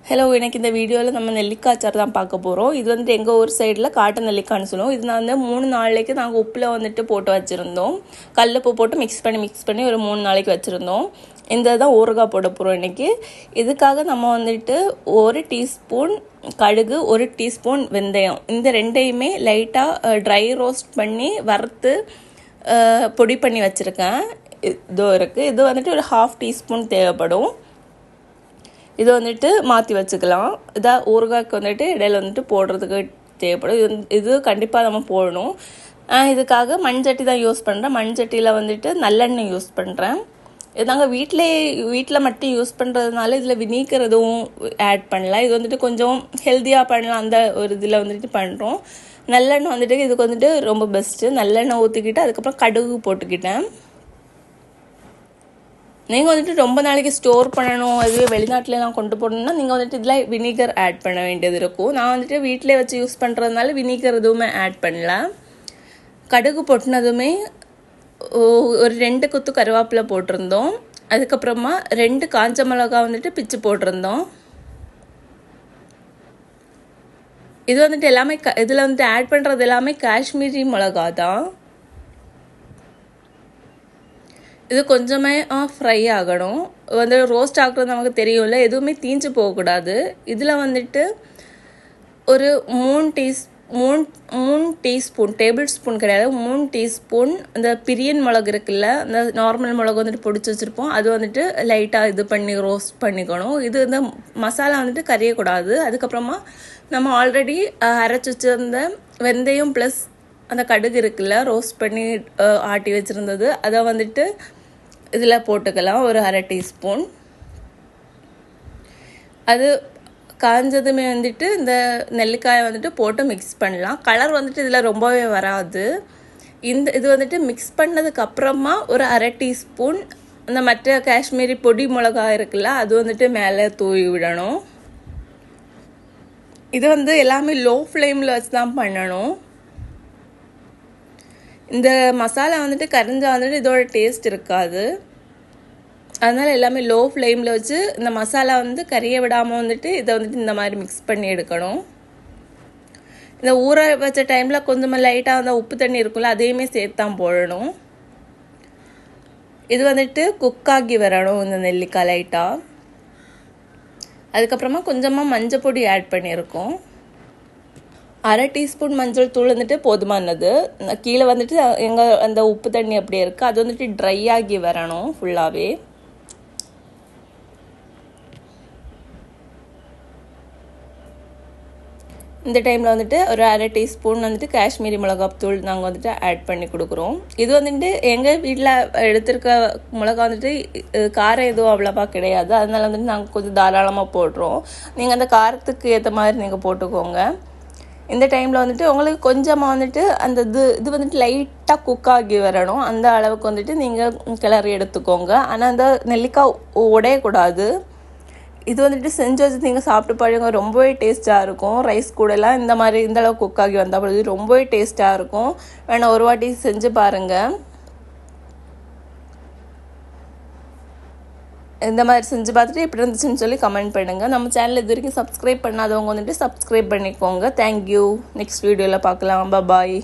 Hello, எனக்கு இந்த வீடியோவில் நம்ம நெல்லிக்காய் அச்சார் தான் பார்க்க போகிறோம். இது வந்துட்டு எங்கள் ஊர் சைடில் காட்டு நெல்லிக்காய்னு சொல்லுவோம். இது நான் வந்து 3 நாளைக்கு நாங்கள் உப்பில் வந்துட்டு போட்டு வச்சுருந்தோம். கல்லுப்பு போட்டு மிக்ஸ் பண்ணி ஒரு 3 நாளைக்கு வச்சுருந்தோம். இந்த தான் ஊறுகாய் போட போகிறோம் இன்றைக்கி. இதுக்காக நம்ம வந்துட்டு 1 டீஸ்பூன் கடுகு, 1 டீஸ்பூன் வெந்தயம், இந்த ரெண்டையுமே லைட்டாக ட்ரை ரோஸ்ட் பண்ணி வறுத்து பொடி பண்ணி வச்சுருக்கேன். இதோ இருக்குது. இது வந்துட்டு ஒரு 1/2 டீஸ்பூன் தேவைப்படும். இது வந்துட்டு மாற்றி வச்சுக்கலாம். இதாக ஊறுகாய்க்கு வந்துட்டு இடையில வந்துட்டு போடுறதுக்கு தேவைப்படும். இது கண்டிப்பாக நம்ம போடணும். இதுக்காக மண்சட்டி தான் யூஸ் பண்ணுறேன். மண்சட்டியில் வந்துட்டு நல்லெண்ணெய் யூஸ் பண்ணுறேன். இது நாங்கள் வீட்டில் மட்டும் யூஸ் பண்ணுறதுனால இதில் வினிகர் எதுவும் ஆட் பண்ணலாம். இது வந்துட்டு கொஞ்சம் ஹெல்த்தியாக பண்ணலாம், அந்த ஒரு இதில் வந்துட்டு பண்ணுறோம். நல்லெண்ணெய் வந்துட்டு இதுக்கு வந்துட்டு ரொம்ப பெஸ்ட்டு. நல்லெண்ணெய் ஊற்றிக்கிட்டு அதுக்கப்புறம் கடுகு போட்டுக்கிட்டேன். நீங்கள் வந்துட்டு ரொம்ப நாளைக்கு ஸ்டோர் பண்ணணும், அதுவே வெளிநாட்டிலலாம் கொண்டு போகணுன்னா நீங்கள் வந்துட்டு இதில் வினிகர் ஆட் பண்ண வேண்டியது இருக்கும். நான் வந்துட்டு வீட்டிலே வச்சு யூஸ் பண்ணுறதுனால வினிகர் எதுவுமே ஆட் பண்ணல. கடுகு பொட்டினதுமே ஒரு 2 கொத்து கருவேப்பிலை போட்டிருந்தோம். அதுக்கப்புறமா 2 காஞ்ச மிளகா வந்துட்டு பிச்சு போட்டிருந்தோம். இது வந்துட்டு எல்லாமே இதில் வந்துட்டு ஆட் பண்ணுறது எல்லாமே காஷ்மீரி மிளகா தான். இது கொஞ்சமே ஃப்ரை ஆகணும். வந்து ரோஸ்ட் ஆகுறது நமக்கு தெரியும்ல, எதுவுமே தீஞ்சு போகக்கூடாது. இதில் வந்துட்டு ஒரு 3 டீஸ்பூன் டேபிள் ஸ்பூன் கிடையாது, 3 டீஸ்பூன் இந்த பிரியன் மிளகு இருக்குல்ல, இந்த நார்மல் மிளகு வந்துட்டு பொடிச்சு வச்சுருப்போம், அது வந்துட்டு லைட்டாக இது பண்ணி ரோஸ்ட் பண்ணிக்கணும். இது இந்த மசாலா வந்துட்டு கரையக்கூடாது. அதுக்கப்புறமா நம்ம ஆல்ரெடி அரைச்சி வச்சுருந்த வெந்தயம் ப்ளஸ் அந்த கடுகு இருக்குல்ல, ரோஸ்ட் பண்ணி ஆட்டி வச்சுருந்தது, அதை வந்துட்டு இதில் போட்டுக்கலாம். ஒரு 1/2 டீஸ்பூன். அது காஞ்சதுமே வந்துட்டு இந்த நெல்லிக்காயை வந்துட்டு போட்டு மிக்ஸ் பண்ணலாம். கலர் வந்துட்டு இதில் ரொம்பவே வராது. இது வந்துட்டு மிக்ஸ் பண்ணதுக்கப்புறமா ஒரு 1/2 டீஸ்பூன் இந்த மற்ற காஷ்மீரி பொடி மிளகா இருக்குல்ல, அது வந்துட்டு மேலே தூவி விடணும். இது வந்து எல்லாமே லோ ஃப்ளேமில் வச்சு தான் பண்ணணும். இந்த மசாலா வந்துட்டு கரைஞ்சால் வந்துட்டு இதோட டேஸ்ட் இருக்காது. அதனால் எல்லாமே லோ ஃப்ளேமில் வச்சு இந்த மசாலா வந்து கறியை விடாமல் வந்துட்டு இதை வந்துட்டு இந்த மாதிரி மிக்ஸ் பண்ணி எடுக்கணும். இந்த ஊற வச்ச டைமில் கொஞ்சமாக லைட்டாக அந்த உப்பு தண்ணி இருக்குல்ல, அதையுமே சேர்த்து தான் போடணும். இது வந்துட்டு குக்காகி வரணும் இந்த நெல்லிக்காய் லைட்டாக. அதுக்கப்புறமா கொஞ்சமாக மஞ்சள் பொடி ஆட் பண்ணியிருக்கோம். 1/2 டீஸ்பூன் மஞ்சள் தூள் வந்துட்டு போதுமானது. கீழே வந்துட்டு எங்கள் அந்த உப்பு தண்ணி அப்படியே இருக்குது, அது வந்துட்டு ட்ரை ஆகி வரணும் ஃபுல்லாகவே. இந்த டைமில் வந்துட்டு ஒரு 1/2 டீஸ்பூன் வந்துட்டு காஷ்மீரி மிளகாத்தூள் நாங்கள் வந்துட்டு ஆட் பண்ணி கொடுக்குறோம். இது வந்துட்டு எங்கள் வீட்டில் எடுத்திருக்க மிளகா வந்துட்டு காரம் எதுவும் அவ்வளோவா கிடையாது. அதனால வந்துட்டு நாங்கள் கொஞ்சம் தாராளமாக போடுறோம். நீங்கள் அந்த காரத்துக்கு ஏற்ற மாதிரி நீங்கள் போட்டுக்கோங்க. இந்த டைமில் வந்துட்டு உங்களுக்கு கொஞ்சமாக வந்துட்டு அந்த இது வந்துட்டு லைட்டாக குக் ஆகி வரணும். அந்த அளவுக்கு வந்துட்டு நீங்கள் கிளறி எடுத்துக்கோங்க. ஆனால் அந்த நெல்லிக்காய் உடையக்கூடாது. இது வந்துட்டு செஞ்சு வச்சு நீங்கள் சாப்பிட்டு பாருங்க, ரொம்பவே டேஸ்ட்டாக இருக்கும். ரைஸ் கூடலாம் இந்த அளவுக்கு குக் ஆகி வந்தால் பொழுது ரொம்பவே டேஸ்ட்டாக இருக்கும். வேணால் ஒரு வாட்டி செஞ்சு பாருங்கள். இந்த மாதிரி செஞ்சு பார்த்துட்டு எப்படி இருந்துச்சுன்னு சொல்லி கமெண்ட் பண்ணுங்கள். நம்ம சேனல் இது வரைக்கும் சப்ஸ்கிரைப் பண்ணாதவங்க வந்துட்டு சப்ஸ்கிரைப் பண்ணிக்கோங்க. தேங்க்யூ. நெக்ஸ்ட் வீடியோவில் பார்க்கலாம். பாய்.